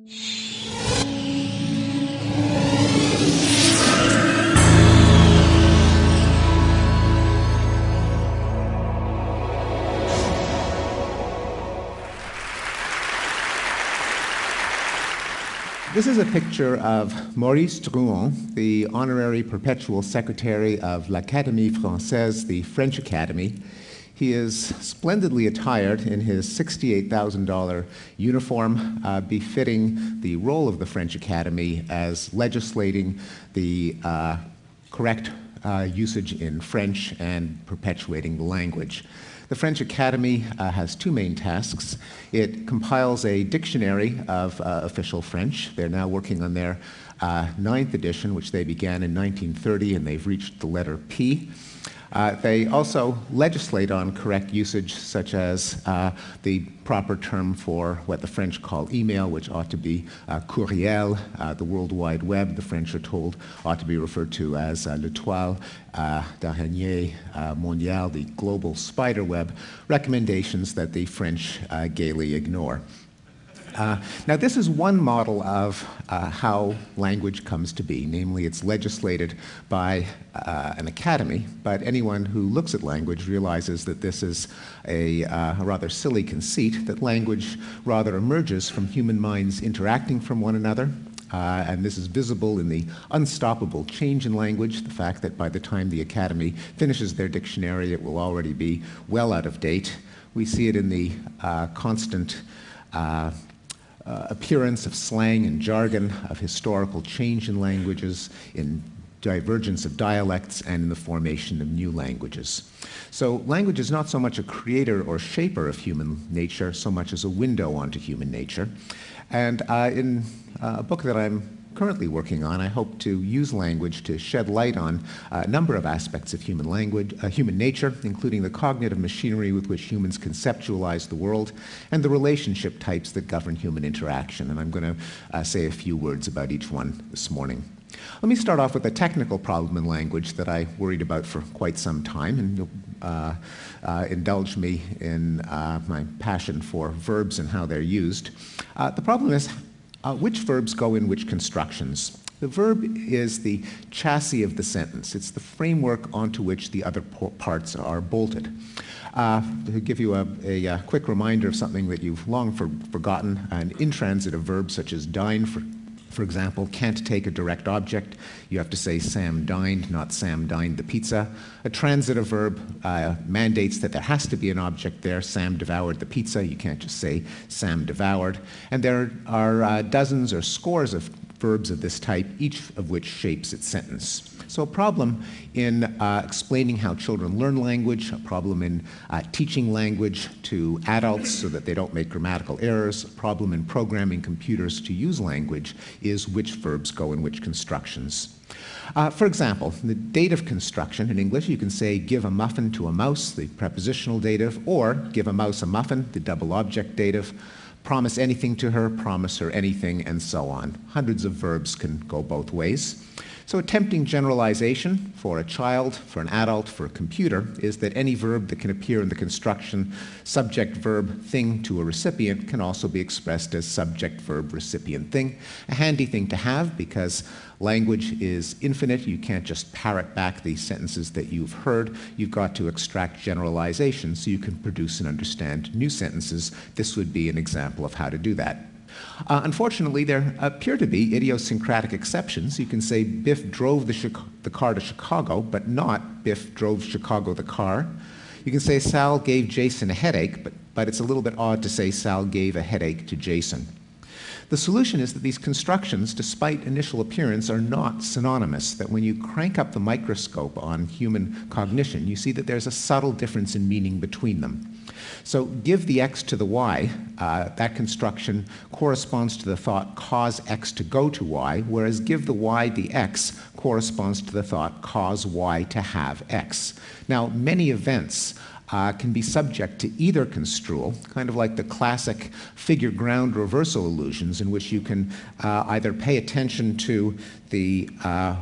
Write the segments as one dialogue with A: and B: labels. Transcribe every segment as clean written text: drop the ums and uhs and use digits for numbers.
A: This is a picture of Maurice Drouin, the honorary perpetual secretary of l'Académie Française, the French Academy. He is splendidly attired in his $68,000 uniform, befitting the role of the French Academy as legislating the correct usage in French and perpetuating the language. The French Academy has two main tasks. It compiles a dictionary of official French. They're now working on their 9th edition, which they began in 1930, and they've reached the letter P. They also legislate on correct usage, such as the proper term for what the French call email, which ought to be courriel. The World Wide Web, the French are told, ought to be referred to as le toile d'araignée mondiale, the global spider web, recommendations that the French gaily ignore. Now, this is one model of how language comes to be, namely it's legislated by an academy, but anyone who looks at language realizes that this is a rather silly conceit, that language rather emerges from human minds interacting from one another, and this is visible in the unstoppable change in language, the fact that by the time the academy finishes their dictionary, it will already be well out of date. We see it in the constant appearance of slang and jargon, of historical change in languages, in divergence of dialects, and in the formation of new languages. So language is not so much a creator or shaper of human nature, so much as a window onto human nature. And in a book that I'm currently working on, I hope to use language to shed light on a number of aspects of human nature, including the cognitive machinery with which humans conceptualize the world and the relationship types that govern human interaction. And I'm going to say a few words about each one this morning. Let me start off with a technical problem in language that I worried about for quite some time, and you'll indulge me in my passion for verbs and how they're used. The problem is which verbs go in which constructions. The verb is the chassis of the sentence. It's the framework onto which the other parts are bolted. To give you a quick reminder of something that you've long forgotten, an intransitive verb such as dine, for example, can't take a direct object. You have to say Sam dined, not Sam dined the pizza. A transitive verb mandates that there has to be an object there. Sam devoured the pizza. You can't just say Sam devoured. And there are dozens or scores of verbs of this type, each of which shapes its sentence. So a problem in explaining how children learn language, a problem in teaching language to adults so that they don't make grammatical errors, a problem in programming computers to use language is which verbs go in which constructions. For example, the dative construction in English, you can say give a muffin to a mouse, the prepositional dative, or give a mouse a muffin, the double object dative. Promise anything to her, promise her anything, and so on. Hundreds of verbs can go both ways. So a tempting generalization for a child, for an adult, for a computer is that any verb that can appear in the construction subject, verb, thing to a recipient can also be expressed as subject, verb, recipient, thing. A handy thing to have because language is infinite. You can't just parrot back the sentences that you've heard. You've got to extract generalizations so you can produce and understand new sentences. This would be an example of how to do that. Unfortunately, there appear to be idiosyncratic exceptions. You can say Biff drove the car to Chicago, but not Biff drove Chicago the car. You can say Sal gave Jason a headache, but it's a little bit odd to say Sal gave a headache to Jason. The solution is that these constructions, despite initial appearance, are not synonymous, that when you crank up the microscope on human cognition, you see that there's a subtle difference in meaning between them. So give the x to the y, that construction corresponds to the thought cause x to go to y, whereas give the y the x corresponds to the thought cause y to have x. Now, many events can be subject to either construal, kind of like the classic figure ground reversal illusions in which you can either pay attention to the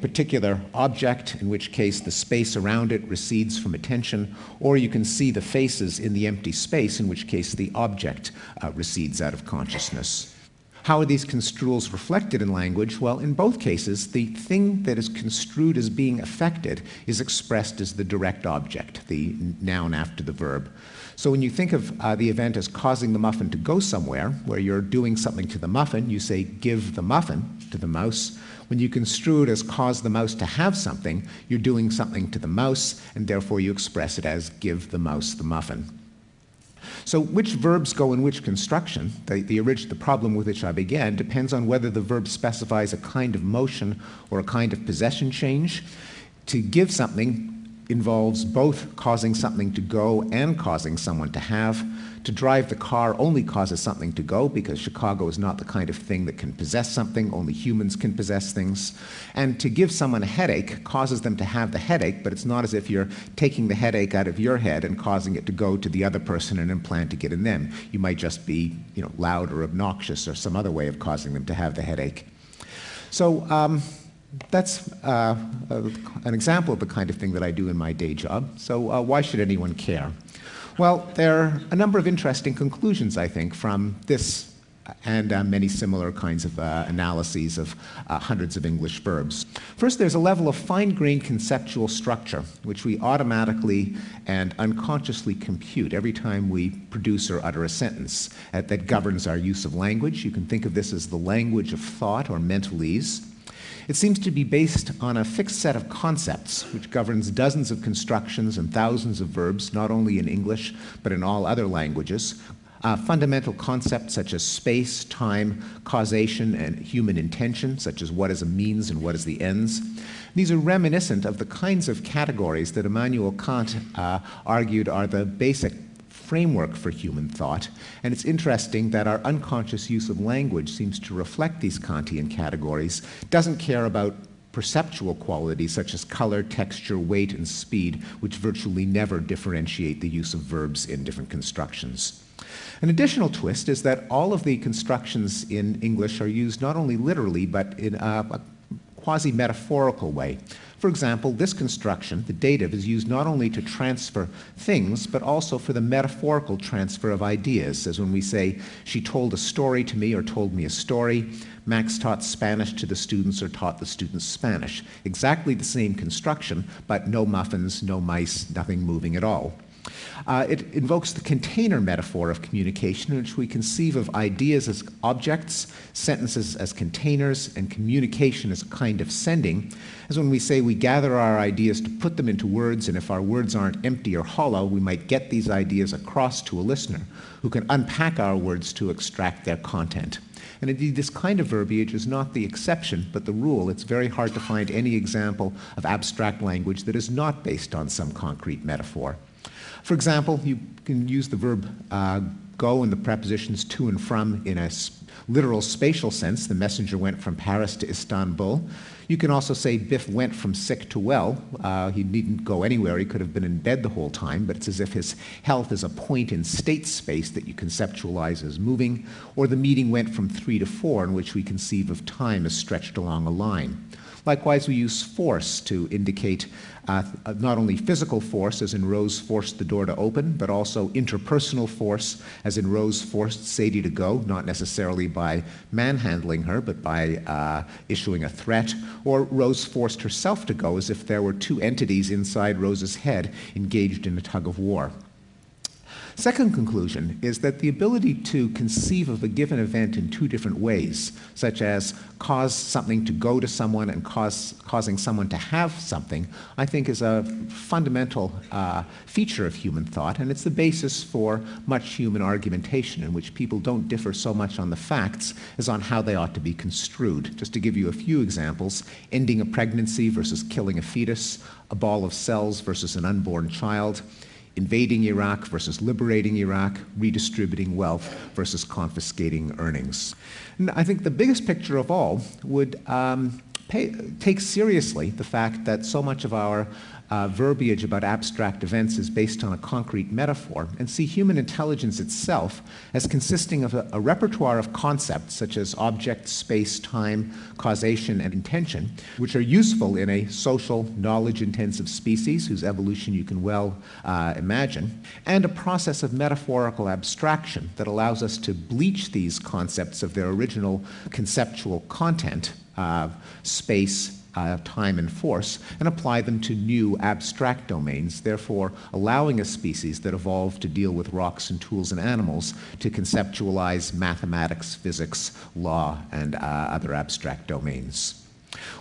A: particular object, in which case the space around it recedes from attention, or you can see the faces in the empty space, in which case the object recedes out of consciousness. How are these construals reflected in language? Well, in both cases, the thing that is construed as being affected is expressed as the direct object, the noun after the verb. So when you think of the event as causing the muffin to go somewhere, where you're doing something to the muffin, you say, give the muffin to the mouse. When you construe it as cause the mouse to have something, you're doing something to the mouse, and therefore you express it as give the mouse the muffin. So which verbs go in which construction, the problem with which I began, depends on whether the verb specifies a kind of motion or a kind of possession change. To give something involves both causing something to go and causing someone to have. To drive the car only causes something to go, because Chicago is not the kind of thing that can possess something. Only humans can possess things. And to give someone a headache causes them to have the headache, but it's not as if you're taking the headache out of your head and causing it to go to the other person and implanting it in them. You might just be, loud or obnoxious or some other way of causing them to have the headache. So that's an example of the kind of thing that I do in my day job. So why should anyone care? Well, there are a number of interesting conclusions, I think, from this and many similar kinds of analyses of hundreds of English verbs. First, there's a level of fine-grained conceptual structure, which we automatically and unconsciously compute every time we produce or utter a sentence that governs our use of language. You can think of this as the language of thought or mentalese. It seems to be based on a fixed set of concepts, which governs dozens of constructions and thousands of verbs, not only in English, but in all other languages. Fundamental concepts such as space, time, causation, and human intention, such as what is a means and what is the ends. These are reminiscent of the kinds of categories that Immanuel Kant argued are the basic framework for human thought, and it's interesting that our unconscious use of language seems to reflect these Kantian categories, doesn't care about perceptual qualities such as color, texture, weight, and speed, which virtually never differentiate the use of verbs in different constructions. An additional twist is that all of the constructions in English are used not only literally, but in a quasi-metaphorical way. For example, this construction, the dative, is used not only to transfer things, but also for the metaphorical transfer of ideas, as when we say, she told a story to me or told me a story, Max taught Spanish to the students or taught the students Spanish. Exactly the same construction, but no muffins, no mice, nothing moving at all. It invokes the container metaphor of communication, in which we conceive of ideas as objects, sentences as containers, and communication as a kind of sending. As when we say we gather our ideas to put them into words, and if our words aren't empty or hollow, we might get these ideas across to a listener who can unpack our words to extract their content. And indeed, this kind of verbiage is not the exception, but the rule. It's very hard to find any example of abstract language that is not based on some concrete metaphor. For example, you can use the verb go and the prepositions to and from in a literal spatial sense. The messenger went from Paris to Istanbul. You can also say Biff went from sick to well. He needn't go anywhere. He could have been in bed the whole time, but it's as if his health is a point in state space that you conceptualize as moving. Or the meeting went from 3 to 4, in which we conceive of time as stretched along a line. Likewise, we use force to indicate not only physical force, as in Rose forced the door to open, but also interpersonal force, as in Rose forced Sadie to go, not necessarily by manhandling her, but by issuing a threat, or Rose forced herself to go, as if there were two entities inside Rose's head engaged in a tug of war. Second conclusion is that the ability to conceive of a given event in two different ways, such as cause something to go to someone and causing someone to have something, I think is a fundamental feature of human thought, and it's the basis for much human argumentation, in which people don't differ so much on the facts as on how they ought to be construed. Just to give you a few examples, ending a pregnancy versus killing a fetus, a ball of cells versus an unborn child, invading Iraq versus liberating Iraq, redistributing wealth versus confiscating earnings. And I think the biggest picture of all would take seriously the fact that so much of our verbiage about abstract events is based on a concrete metaphor, and see human intelligence itself as consisting of a repertoire of concepts such as object, space, time, causation, and intention, which are useful in a social, knowledge-intensive species whose evolution you can well imagine, and a process of metaphorical abstraction that allows us to bleach these concepts of their original conceptual content, space, time, and force, and apply them to new abstract domains, therefore allowing a species that evolved to deal with rocks and tools and animals to conceptualize mathematics, physics, law, and other abstract domains.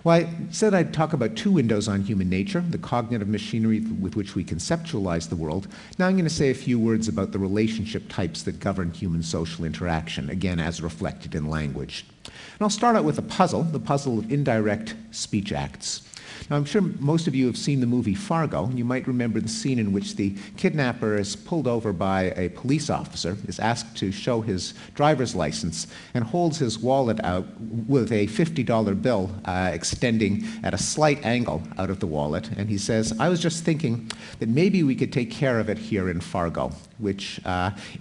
A: Well, I said I'd talk about two windows on human nature, the cognitive machinery with which we conceptualize the world. Now I'm going to say a few words about the relationship types that govern human social interaction, again as reflected in language. And I'll start out with the puzzle of indirect speech acts. Now, I'm sure most of you have seen the movie Fargo, and you might remember the scene in which the kidnapper is pulled over by a police officer, is asked to show his driver's license, and holds his wallet out with a $50 bill extending at a slight angle out of the wallet, and he says, "I was just thinking that maybe we could take care of it here in Fargo," which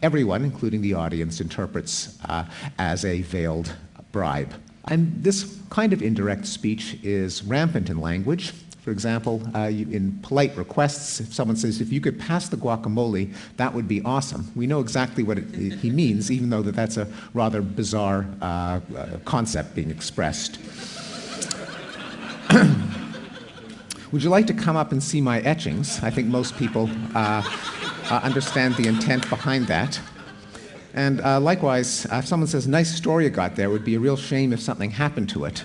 A: everyone, including the audience, interprets as a veiled bribe. And this kind of indirect speech is rampant in language. For example, in polite requests, if someone says, "If you could pass the guacamole, that would be awesome," we know exactly what he means, even though that's a rather bizarre concept being expressed. Would you like to come up and see my etchings? I think most people understand the intent behind that. And likewise, if someone says, "Nice story you got there, it would be a real shame if something happened to it,"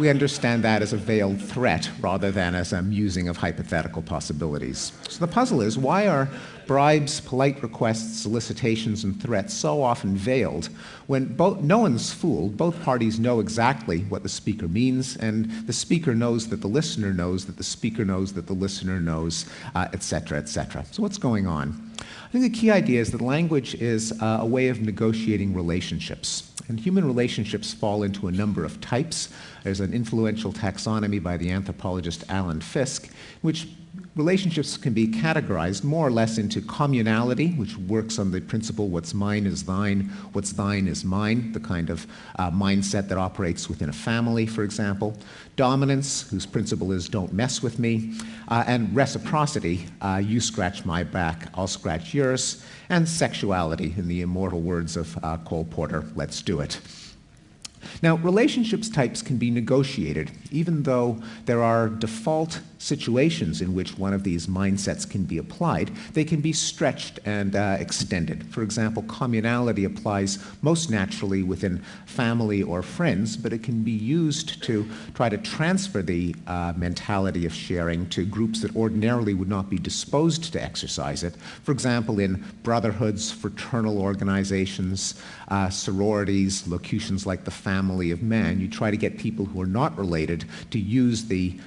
A: we understand that as a veiled threat rather than as a musing of hypothetical possibilities. So the puzzle is, why are bribes, polite requests, solicitations, and threats so often veiled when no one's fooled, both parties know exactly what the speaker means, and the speaker knows that the listener knows that the speaker knows that the listener knows, et cetera, et cetera. So what's going on? I think the key idea is that language is a way of negotiating relationships. And human relationships fall into a number of types. There's an influential taxonomy by the anthropologist Alan Fiske, which relationships can be categorized more or less into communality, which works on the principle what's mine is thine, what's thine is mine, the kind of mindset that operates within a family, for example. Dominance, whose principle is don't mess with me. And reciprocity, you scratch my back, I'll scratch yours. And sexuality, in the immortal words of Cole Porter, let's do it. Now, relationships types can be negotiated, even though there are default situations in which one of these mindsets can be applied. They can be stretched and extended. For example, communality applies most naturally within family or friends, but it can be used to try to transfer the mentality of sharing to groups that ordinarily would not be disposed to exercise it. For example, in brotherhoods, fraternal organizations, sororities, locutions like the family of man, you try to get people who are not related to use the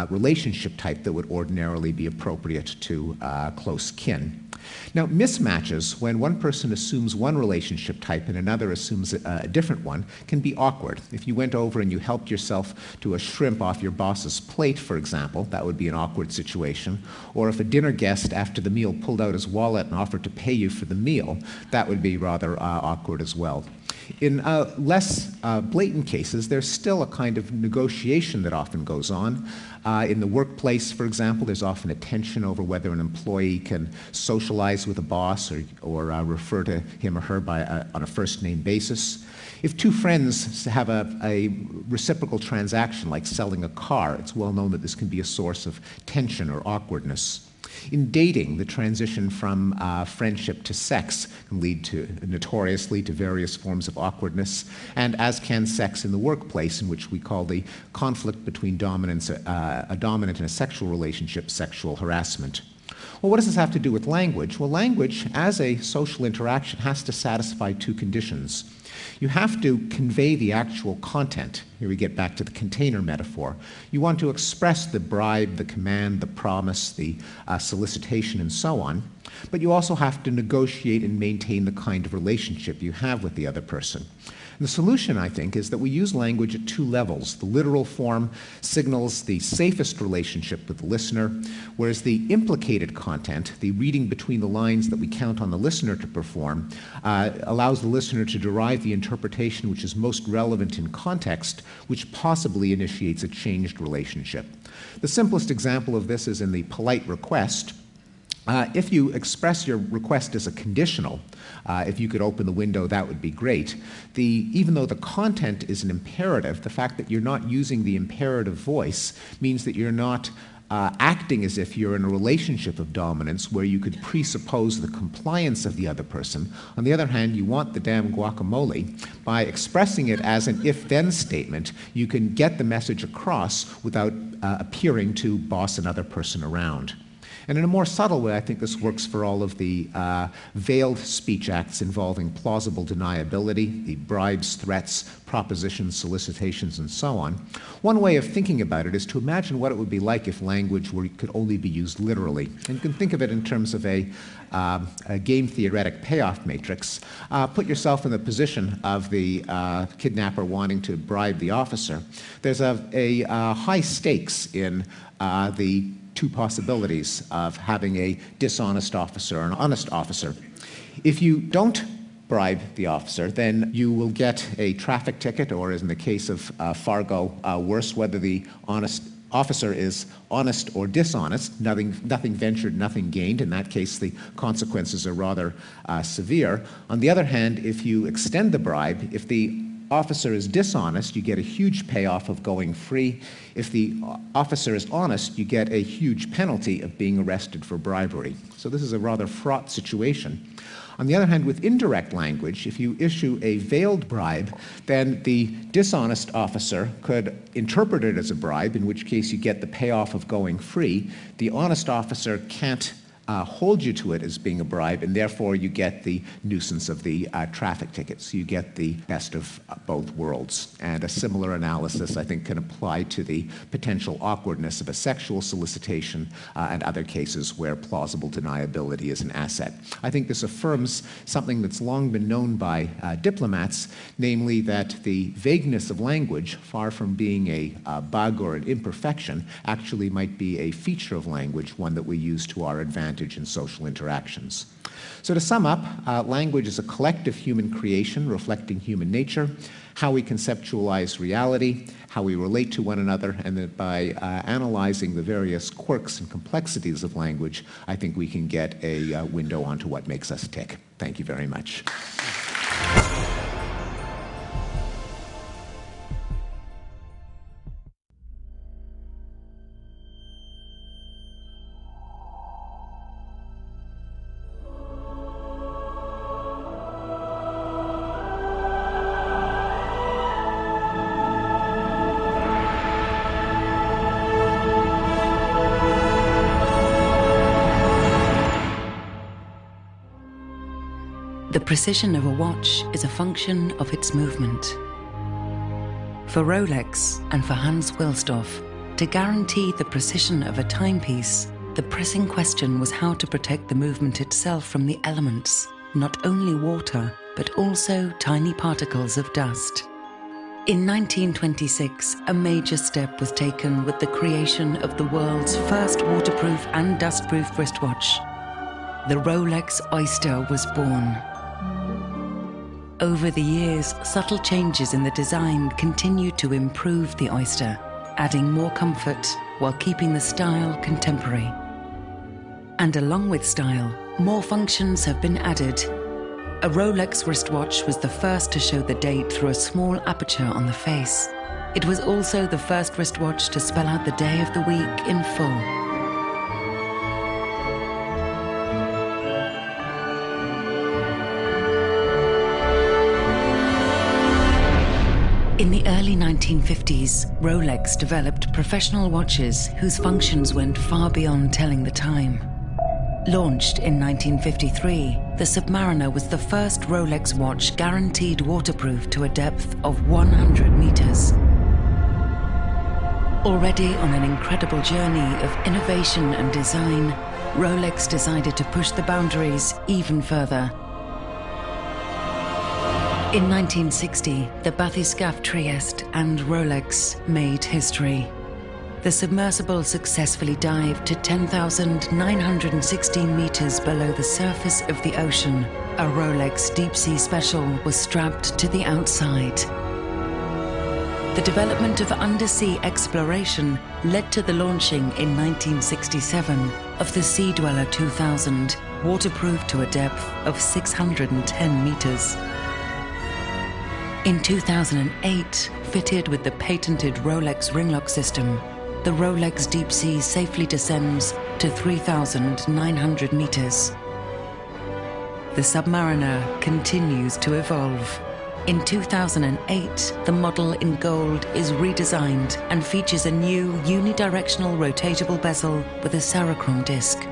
A: relationship type that would ordinarily be appropriate to close kin. Now, mismatches, when one person assumes one relationship type and another assumes a different one, can be awkward. If you went over and you helped yourself to a shrimp off your boss's plate, for example, that would be an awkward situation. Or if a dinner guest after the meal pulled out his wallet and offered to pay you for the meal, that would be rather awkward as well. In less blatant cases, there's still a kind of negotiation that often goes on. In the workplace, for example, there's often a tension over whether an employee can socialize with a boss or refer to him or her on a first-name basis. If two friends have a reciprocal transaction like selling a car, it's well known that this can be a source of tension or awkwardness. In dating, the transition from friendship to sex can lead to, notoriously, to various forms of awkwardness, and as can sex in the workplace, in which we call the conflict between a dominant and a sexual relationship sexual harassment. Well, what does this have to do with language? Well, language, as a social interaction, has to satisfy two conditions. You have to convey the actual content. Here we get back to the container metaphor. You want to express the bribe, the command, the promise, the solicitation, and so on. But you also have to negotiate and maintain the kind of relationship you have with the other person. And the solution, I think, is that we use language at two levels. The literal form signals the safest relationship with the listener, whereas the implicated content, the reading between the lines that we count on the listener to perform, allows the listener to derive the interpretation which is most relevant in context, which possibly initiates a changed relationship. The simplest example of this is in the polite request. If you express your request as a conditional, if you could open the window, that would be great. Even though the content is an imperative, the fact that you're not using the imperative voice means that you're not acting as if you're in a relationship of dominance where you could presuppose the compliance of the other person. On the other hand, you want the damn guacamole. By expressing it as an if-then statement, you can get the message across without appearing to boss another person around. And in a more subtle way, I think this works for all of the veiled speech acts involving plausible deniability, the bribes, threats, propositions, solicitations, and so on. One way of thinking about it is to imagine what it would be like if language could only be used literally. And you can think of it in terms of a game theoretic payoff matrix. Put yourself in the position of the kidnapper wanting to bribe the officer. There's a high stakes in the two possibilities of having a dishonest officer or an honest officer. If you don't bribe the officer, then you will get a traffic ticket, or as in the case of Fargo, worse, whether the officer is honest or dishonest, nothing ventured, nothing gained. In that case, the consequences are rather severe. On the other hand, if you extend the bribe, if the officer is dishonest, you get a huge payoff of going free. If the officer is honest, you get a huge penalty of being arrested for bribery. So this is a rather fraught situation. On the other hand, with indirect language, if you issue a veiled bribe, then the dishonest officer could interpret it as a bribe, in which case you get the payoff of going free. The honest officer can't hold you to it as being a bribe, and therefore you get the nuisance of the traffic tickets. You get the best of both worlds. And a similar analysis, I think, can apply to the potential awkwardness of a sexual solicitation and other cases where plausible deniability is an asset. I think this affirms something that's long been known by diplomats, namely that the vagueness of language, far from being a bug or an imperfection, actually might be a feature of language, one that we use to our advantage in social interactions. So to sum up, language is a collective human creation reflecting human nature, how we conceptualize reality, how we relate to one another, and that by analyzing the various quirks and complexities of language, I think we can get a window onto what makes us tick. Thank you very much.
B: The precision of a watch is a function of its movement. For Rolex and for Hans Wilsdorf, to guarantee the precision of a timepiece, the pressing question was how to protect the movement itself from the elements, not only water, but also tiny particles of dust. In 1926, a major step was taken with the creation of the world's first waterproof and dustproof wristwatch. The Rolex Oyster was born. Over the years, subtle changes in the design continued to improve the Oyster, adding more comfort while keeping the style contemporary. And along with style, more functions have been added. A Rolex wristwatch was the first to show the date through a small aperture on the face. It was also the first wristwatch to spell out the day of the week in full. In the early 1950s, Rolex developed professional watches whose functions went far beyond telling the time. Launched in 1953, the Submariner was the first Rolex watch guaranteed waterproof to a depth of 100 meters. Already on an incredible journey of innovation and design, Rolex decided to push the boundaries even further. In 1960, the bathyscaphe Trieste and Rolex made history. The submersible successfully dived to 10,916 meters below the surface of the ocean. A Rolex Deep Sea Special was strapped to the outside. The development of undersea exploration led to the launching in 1967 of the Sea Dweller 2000, waterproof to a depth of 610 meters. In 2008, fitted with the patented Rolex ringlock system, the Rolex Deep Sea safely descends to 3,900 meters. The Submariner continues to evolve. In 2008, the model in gold is redesigned and features a new unidirectional rotatable bezel with a Serichrome disc.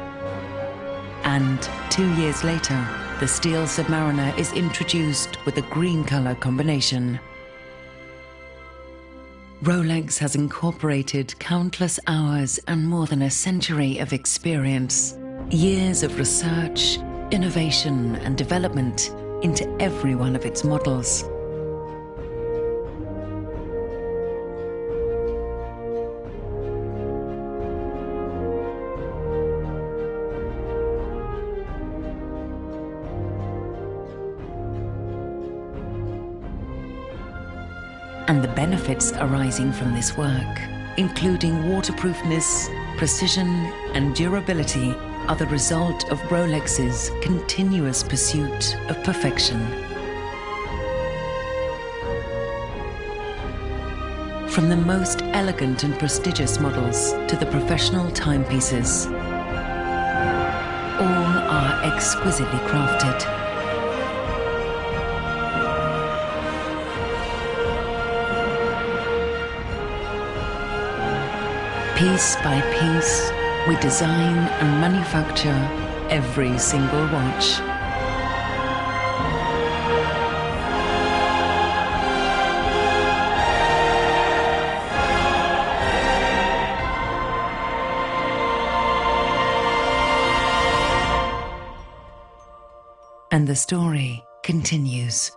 B: And 2 years later, the steel Submariner is introduced with a green color combination. Rolex has incorporated countless hours and more than a century of experience, years of research, innovation and development into every one of its models. And the benefits arising from this work, including waterproofness, precision, and durability, are the result of Rolex's continuous pursuit of perfection. From the most elegant and prestigious models to the professional timepieces, all are exquisitely crafted. Piece by piece, we design and manufacture every single watch. And the story continues.